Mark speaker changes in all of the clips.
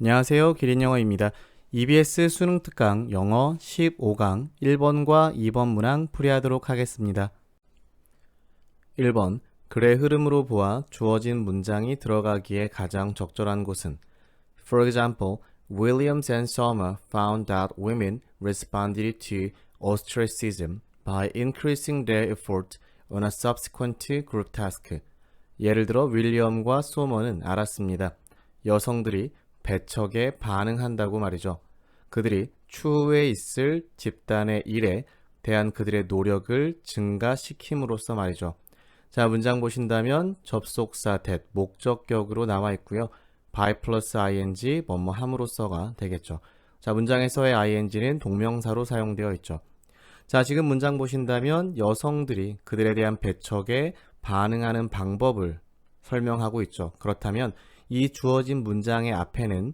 Speaker 1: 안녕하세요. 기린영어입니다. EBS 수능 특강 영어 15강 1번과 2번 문항 풀이하도록 하겠습니다. 1번 글의 흐름으로 보아 주어진 문장이 들어가기에 가장 적절한 곳은 For example, Williams and Sommer found that women responded to ostracism by increasing their effort on a subsequent group task. 예를 들어 윌리엄과 소머는 알았습니다. 여성들이 배척에 반응한다고 말이죠. 그들이 추후에 있을 집단의 일에 대한 그들의 노력을 증가시킴으로써 말이죠. 자, 문장 보신다면 접속사 that 목적격으로 나와 있고요. by 플러스 ing 뭐뭐 함으로써가 되겠죠. 자, 문장에서의 ing는 동명사로 사용되어 있죠. 자, 지금 문장 보신다면 여성들이 그들에 대한 배척에 반응하는 방법을 설명하고 있죠. 그렇다면 이 주어진 문장의 앞에는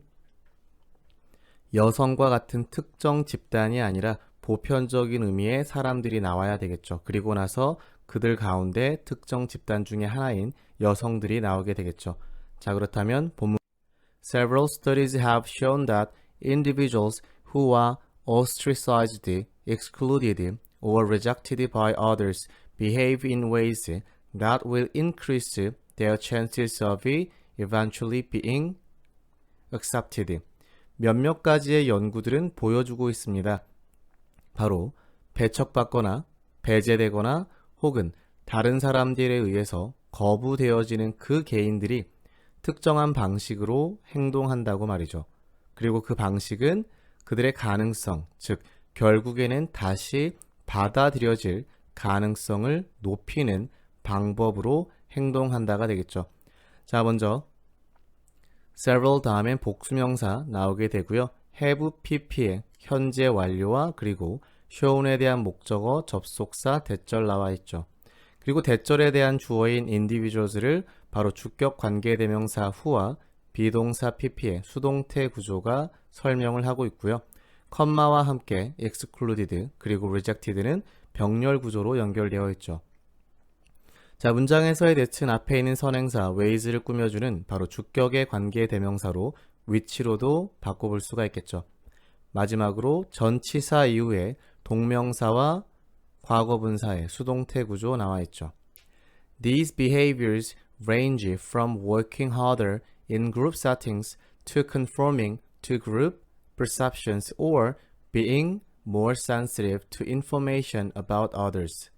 Speaker 1: 여성과 같은 특정 집단이 아니라 보편적인 의미의 사람들이 나와야 되겠죠. 그리고 나서 그들 가운데 특정 집단 중에 하나인 여성들이 나오게 되겠죠. 자, 그렇다면 본문 Several studies have shown that individuals who are ostracized, excluded, or rejected by others behave in ways that will increase their chances of eventually being accepted. 몇몇 가지의 연구들은 보여주고 있습니다. 바로 배척받거나 배제되거나 혹은 다른 사람들에 의해서 거부되어지는 그 개인들이 특정한 방식으로 행동한다고 말이죠. 그리고 그 방식은 그들의 가능성, 즉 결국에는 다시 받아들여질 가능성을 높이는 방법으로 행동한다가 되겠죠. 자, 먼저 several 다음엔 복수명사 나오게 되고요. have pp의 현재 완료와 그리고 shown에 대한 목적어 접속사 대절 나와 있죠. 그리고 대절에 대한 주어인 individuals를 바로 주격 관계대명사 who와 비동사 pp의 수동태 구조가 설명을 하고 있고요. 컴마와 함께 excluded 그리고 rejected는 병렬 구조로 연결되어 있죠. 자, 문장에서의 대칭 앞에 있는 선행사 ways를 꾸며주는 바로 주격의 관계대명사로 which로도 바꿔볼 수가 있겠죠. 마지막으로 전치사 이후에 동명사와 과거분사의 수동태 구조 나와 있죠. These behaviors range from working harder in group settings to conforming to group perceptions or being more sensitive to information about others.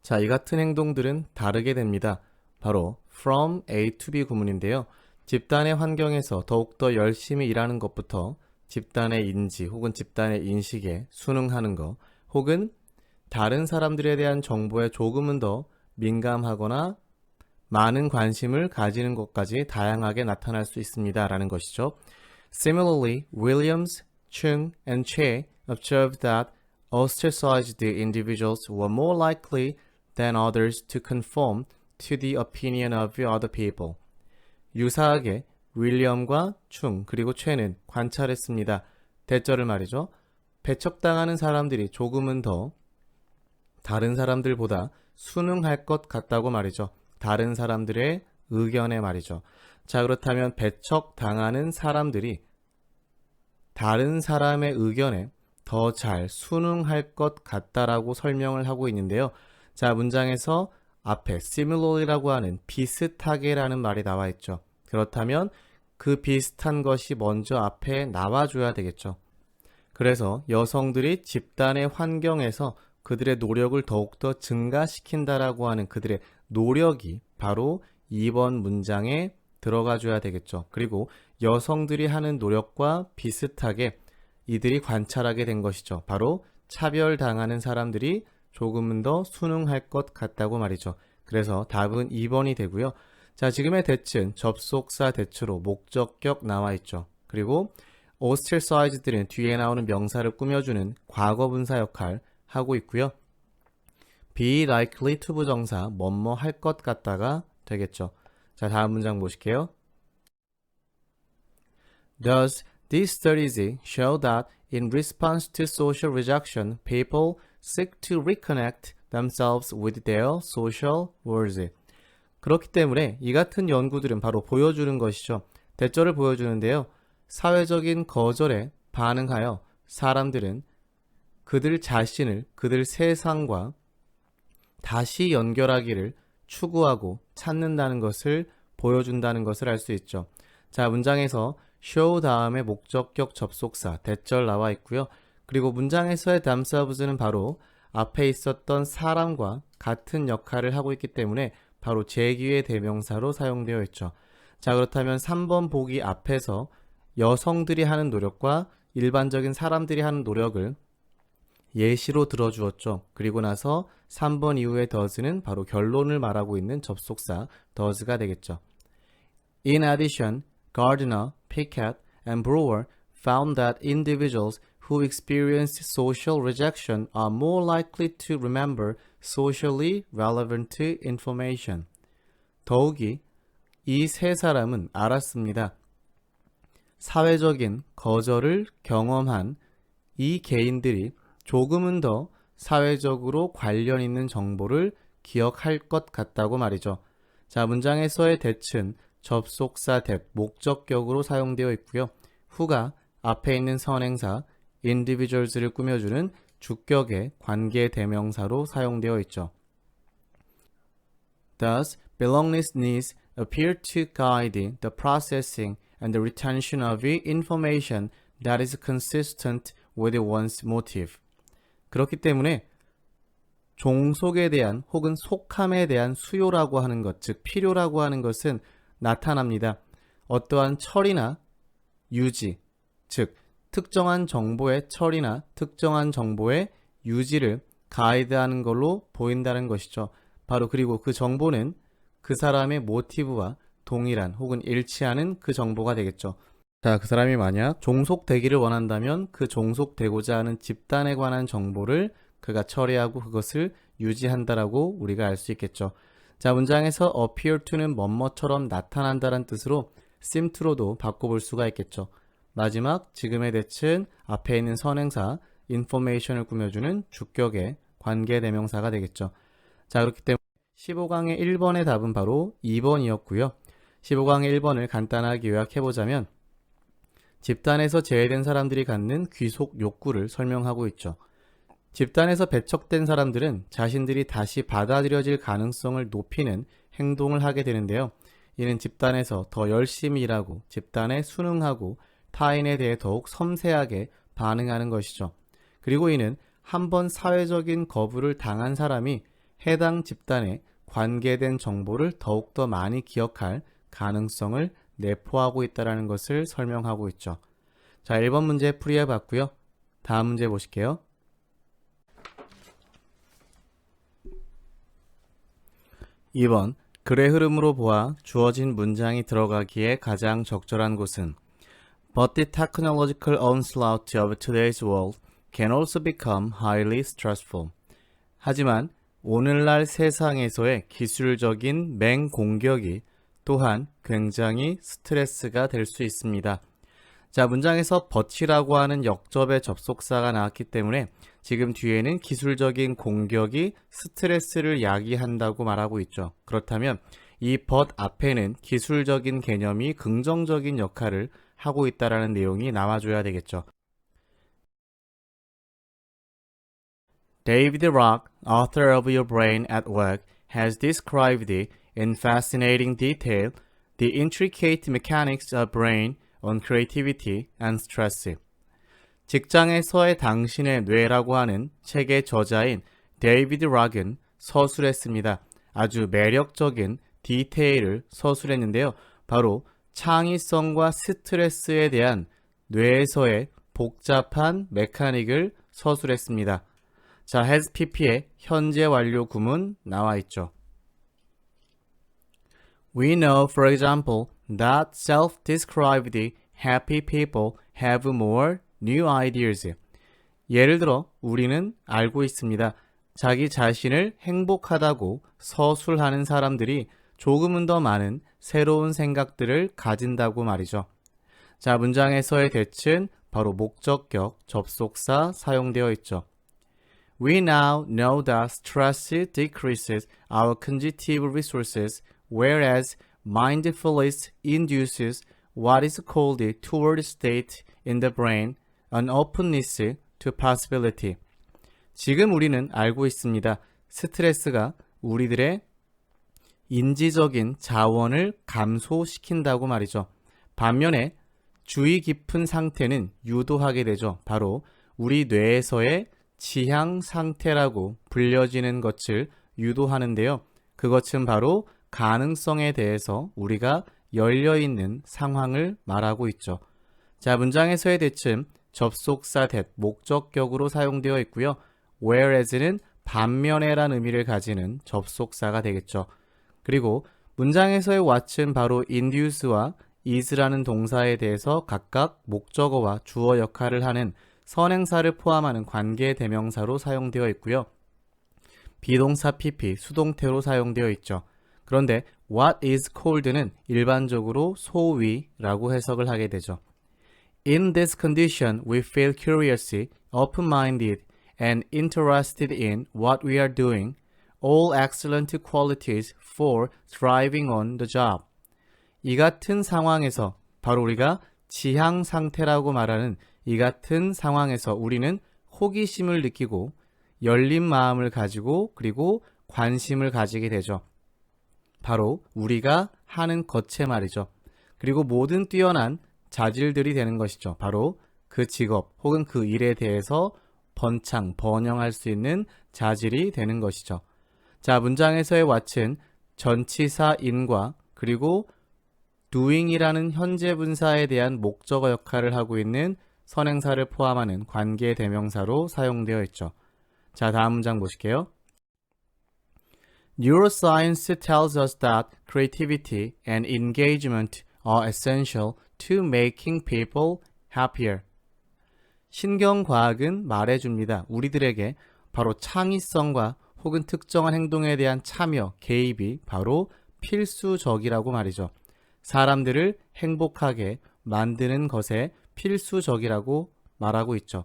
Speaker 1: 자, 이 같은 행동들은 다르게 됩니다. 바로 from A to B 구문인데요. 집단의 환경에서 더욱더 열심히 일하는 것부터 집단의 인지 혹은 집단의 인식에 순응하는 것 혹은 다른 사람들에 대한 정보에 조금은 더 민감하거나 많은 관심을 가지는 것까지 다양하게 나타날 수 있습니다. 라는 것이죠. Similarly, Williams, Chung, and Che observed that ostracized individuals were more likely than others to conform to the opinion of other people. 유사하게 윌리엄과 충 그리고 최는 관찰했습니다. 대절을 말이죠. 배척당하는 사람들이 조금은 더 다른 사람들보다 순응할 것 같다고 말이죠. 다른 사람들의 의견에 말이죠. 자, 그렇다면 배척당하는 사람들이 다른 사람의 의견에 더 잘 순응할 것 같다라고 설명을 하고 있는데요. 자, 문장에서 앞에 similarly라고 하는 비슷하게라는 말이 나와 있죠. 그렇다면 그 비슷한 것이 먼저 앞에 나와줘야 되겠죠. 그래서 여성들이 집단의 환경에서 그들의 노력을 더욱더 증가시킨다라고 하는 그들의 노력이 바로 2번 문장에 들어가줘야 되겠죠. 그리고 여성들이 하는 노력과 비슷하게 이들이 관찰하게 된 것이죠. 바로 차별당하는 사람들이 조금은 더 순응할 것 같다고 말이죠. 그래서 답은 2번이 되고요. 자, 지금의 대칭 접속사 대추로 목적격 나와 있죠. 그리고 ostracized는 뒤에 나오는 명사를 꾸며주는 과거분사 역할 하고 있고요. be likely to 부정사 뭐뭐 할 것 같다가 되겠죠. 자, 다음 문장 보실게요. Thus, these studies show that in response to social rejection, people seek to reconnect themselves with their social worlds. 그렇기 때문에 이 같은 연구들은 바로 보여주는 것이죠. 대절을 보여주는데요. 사회적인 거절에 반응하여 사람들은 그들 자신을 그들 세상과 다시 연결하기를 추구하고 찾는다는 것을 보여준다는 것을 알 수 있죠. 자, 문장에서 show 다음에 목적격 접속사 대절 나와 있고요. 그리고 문장에서의 themselves는 바로 앞에 있었던 사람과 같은 역할을 하고 있기 때문에 바로 제기의 대명사로 사용되어 있죠. 자, 그렇다면 3번 보기 앞에서 여성들이 하는 노력과 일반적인 사람들이 하는 노력을 예시로 들어주었죠. 그리고 나서 3번 이후의 does는 바로 결론을 말하고 있는 접속사 does가 되겠죠. In addition, Gardner, Pickett, and Brewer found that individuals who experienced social rejection are more likely to remember socially relevant information. 더욱이 이 세 사람은 알았습니다. 사회적인 거절을 경험한 이 개인들이 조금은 더 사회적으로 관련 있는 정보를 기억할 것 같다고 말이죠. 자, 문장에서의 that은 접속사 that, 목적격으로 사용되어 있고요. 후가 앞에 있는 선행사 individuals를 꾸며주는 주격의 관계 대명사로 사용되어 있죠. Thus, belongingness needs appear to guide the processing and the retention of information that is consistent with one's motive. 그렇기 때문에 종속에 대한 혹은 속함에 대한 수요라고 하는 것, 즉 필요라고 하는 것은 나타납니다. 어떠한 처리나 유지, 즉 특정한 정보의 처리나 특정한 정보의 유지를 가이드하는 걸로 보인다는 것이죠. 바로 그리고 그 정보는 그 사람의 모티브와 동일한 혹은 일치하는 그 정보가 되겠죠. 자, 그 사람이 만약 종속되기를 원한다면 그 종속되고자 하는 집단에 관한 정보를 그가 처리하고 그것을 유지한다라고 우리가 알 수 있겠죠. 자, 문장에서 appear to는 뭐뭐처럼 나타난다는 뜻으로 seem to로도 바꿔볼 수가 있겠죠. 마지막 지금의 대칭 앞에 있는 선행사 information을 꾸며주는 주격의 관계대명사가 되겠죠. 자, 그렇기 때문에 15강의 1번의 답은 바로 2번이었고요. 15강의 1번을 간단하게 요약해보자면 집단에서 제외된 사람들이 갖는 귀속 욕구를 설명하고 있죠. 집단에서 배척된 사람들은 자신들이 다시 받아들여질 가능성을 높이는 행동을 하게 되는데요. 이는 집단에서 더 열심히 일하고 집단에 순응하고 타인에 대해 더욱 섬세하게 반응하는 것이죠. 그리고 이는 한번 사회적인 거부를 당한 사람이 해당 집단에 관계된 정보를 더욱더 많이 기억할 가능성을 내포하고 있다는 것을 설명하고 있죠. 자, 1번 문제 풀이해 봤고요. 다음 문제 보실게요. 2번 글의 흐름으로 보아 주어진 문장이 들어가기에 가장 적절한 곳은 But the technological onslaught of today's world can also become highly stressful. 하지만 오늘날 세상에서의 기술적인 맹공격이 또한 굉장히 스트레스가 될 수 있습니다. 자, 문장에서 but이라고 하는 역접의 접속사가 나왔기 때문에 지금 뒤에는 기술적인 공격이 스트레스를 야기한다고 말하고 있죠. 그렇다면 이 but 앞에는 기술적인 개념이 긍정적인 역할을 하고 있다는 내용이 나와줘야 되겠죠. David Rock, author of Your Brain at Work, has described in fascinating detail the intricate mechanics of brain on creativity and stress. 직장에서의 당신의 뇌라고 하는 책의 저자인 데이비드 락은 서술했습니다. 아주 매력적인 디테일을 서술했는데요. 바로 창의성과 스트레스에 대한 뇌에서의 복잡한 메카닉을 서술했습니다. 자, has pp의 현재 완료 구문 나와 있죠. We know, for example, that self-described happy people have more new ideas. 예를 들어 우리는 알고 있습니다. 자기 자신을 행복하다고 서술하는 사람들이 조금은 더 많은 새로운 생각들을 가진다고 말이죠. 자, 문장에서의 대칭 바로 목적격, 접속사 사용되어 있죠. We now know that stress decreases our cognitive resources, whereas mindfulness induces what is called the toward state in the brain, an openness to possibility. 지금 우리는 알고 있습니다. 스트레스가 우리들의 인지적인 자원을 감소시킨다고 말이죠. 반면에 주의 깊은 상태는 유도하게 되죠. 바로 우리 뇌에서의 지향 상태라고 불려지는 것을 유도하는데요. 그것은 바로 가능성에 대해서 우리가 열려있는 상황을 말하고 있죠. 자, 문장에서의 대칭 접속사 that 목적격으로 사용되어 있고요. whereas는 반면에란 의미를 가지는 접속사가 되겠죠. 그리고 문장에서의 what은 바로 induce와 is라는 동사에 대해서 각각 목적어와 주어 역할을 하는 선행사를 포함하는 관계 대명사로 사용되어 있고요. 비동사 pp, 수동태로 사용되어 있죠. 그런데 what is called는 일반적으로 소위라고 해석을 하게 되죠. In this condition, we feel curious, open-minded, and interested in what we are doing, all excellent qualities for thriving on the job. 이 같은 상황에서 바로 우리가 지향 상태라고 말하는 이 같은 상황에서 우리는 호기심을 느끼고 열린 마음을 가지고 그리고 관심을 가지게 되죠. 바로 우리가 하는 것에 말이죠. 그리고 모든 뛰어난 자질들이 되는 것이죠. 바로 그 직업 혹은 그 일에 대해서 번영할 수 있는 자질이 되는 것이죠. 자, 문장에서의 what은 전치사 in과 그리고 doing이라는 현재 분사에 대한 목적어 역할을 하고 있는 선행사를 포함하는 관계 대명사로 사용되어 있죠. 자, 다음 문장 보실게요. Neuroscience tells us that creativity and engagement are essential to making people happier. 신경과학은 말해줍니다. 우리들에게 바로 창의성과 혹은 특정한 행동에 대한 참여, 개입이 바로 필수적이라고 말이죠. 사람들을 행복하게 만드는 것에 필수적이라고 말하고 있죠.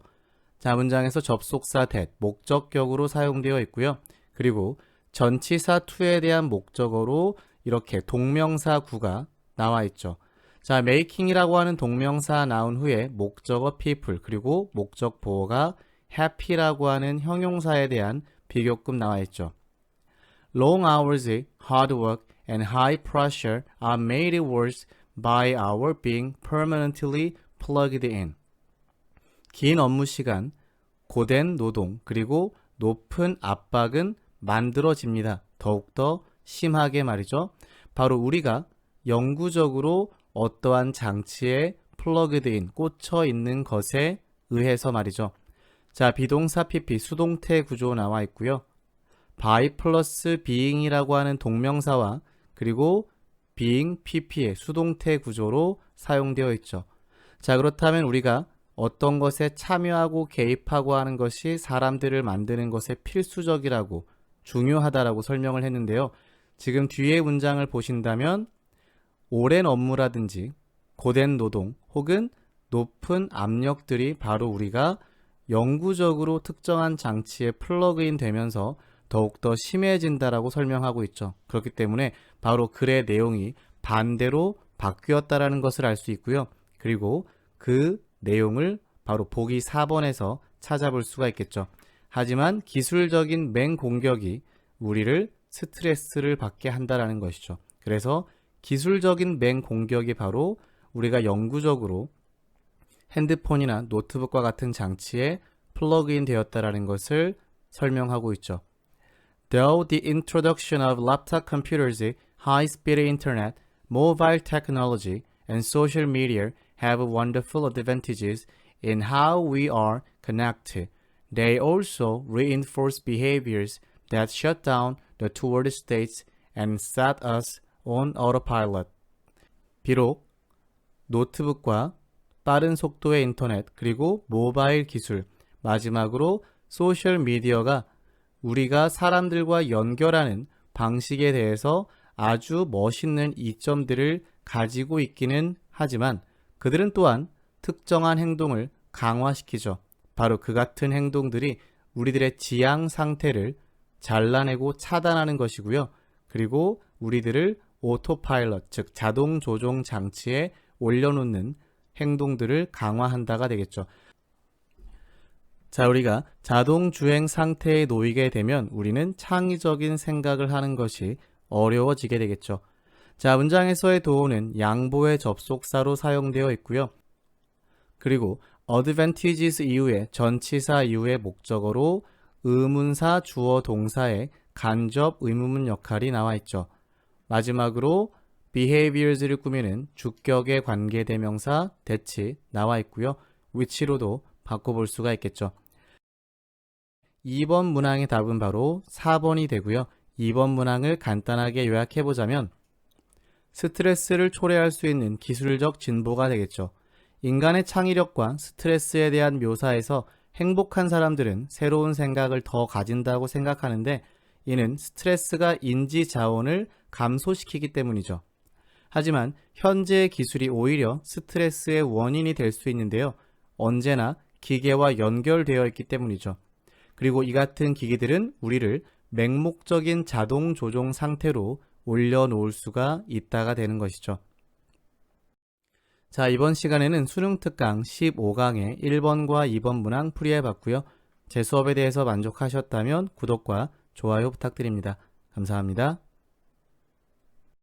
Speaker 1: 자, 문장에서 접속사 that, 목적격으로 사용되어 있고요. 그리고 전치사 to에 대한 목적어로 이렇게 동명사 구가 나와 있죠. 자, making이라고 하는 동명사 나온 후에 목적어 people 그리고 목적 보어가 happy라고 하는 형용사에 대한 비교급 나와 있죠. Long hours, hard work, and high pressure are made worse by our being permanently plugged in. 긴 업무 시간, 고된 노동, 그리고 높은 압박은 만들어집니다. 더욱더 심하게 말이죠. 바로 우리가 영구적으로 어떠한 장치에 plugged in, 꽂혀 있는 것에 의해서 말이죠. 자, 비동사 pp, 수동태 구조 나와 있고요. by 플러스 being이라고 하는 동명사와 그리고 being pp의 수동태 구조로 사용되어 있죠. 자, 그렇다면 우리가 어떤 것에 참여하고 개입하고 하는 것이 사람들을 만드는 것에 필수적이라고 중요하다라고 설명을 했는데요. 지금 뒤에 문장을 보신다면 오랜 업무라든지 고된 노동 혹은 높은 압력들이 바로 우리가 영구적으로 특정한 장치에 플러그인 되면서 더욱더 심해진다라고 설명하고 있죠. 그렇기 때문에 바로 글의 내용이 반대로 바뀌었다라는 것을 알 수 있고요. 그리고 그 내용을 바로 보기 4번에서 찾아볼 수가 있겠죠. 하지만 기술적인 맹공격이 우리를 스트레스를 받게 한다라는 것이죠. 그래서 기술적인 맹공격이 바로 우리가 영구적으로 핸드폰이나 노트북과 같은 장치에 플러그인 되었다라는 것을 설명하고 있죠. Though the introduction of laptop computers, high-speed internet, mobile technology, and social media have wonderful advantages in how we are connected, they also reinforce behaviors that shut down the toward states and set us on autopilot. 비록 노트북과 빠른 속도의 인터넷 그리고 모바일 기술, 마지막으로 소셜 미디어가 우리가 사람들과 연결하는 방식에 대해서 아주 멋있는 이점들을 가지고 있기는 하지만 그들은 또한 특정한 행동을 강화시키죠. 바로 그 같은 행동들이 우리들의 지향 상태를 잘라내고 차단하는 것이고요. 그리고 우리들을 오토파일럿, 즉 자동 조종 장치에 올려놓는 행동들을 강화한다가 되겠죠. 자, 우리가 자동주행 상태에 놓이게 되면 우리는 창의적인 생각을 하는 것이 어려워지게 되겠죠. 자, 문장에서의 do는 양보의 접속사로 사용되어 있고요. 그리고 advantages 이후에 전치사 이후의 목적어로 의문사 주어 동사의 간접 의문문 역할이 나와 있죠. 마지막으로 behaviors를 꾸미는 주격의 관계대명사 that이 나와 있고요. which로도 바꿔볼 수가 있겠죠. 2번 문항의 답은 바로 4번이 되고요. 2번 문항을 간단하게 요약해보자면 스트레스를 초래할 수 있는 기술적 진보가 되겠죠. 인간의 창의력과 스트레스에 대한 묘사에서 행복한 사람들은 새로운 생각을 더 가진다고 생각하는데 이는 스트레스가 인지 자원을 감소시키기 때문이죠. 하지만 현재의 기술이 오히려 스트레스의 원인이 될 수 있는데요. 언제나 기계와 연결되어 있기 때문이죠. 그리고 이 같은 기기들은 우리를 맹목적인 자동 조종 상태로 올려놓을 수가 있다가 되는 것이죠. 자, 이번 시간에는 수능 특강 15강의 1번과 2번 문항 풀이해봤고요. 제 수업에 대해서 만족하셨다면 구독과 좋아요 부탁드립니다. 감사합니다.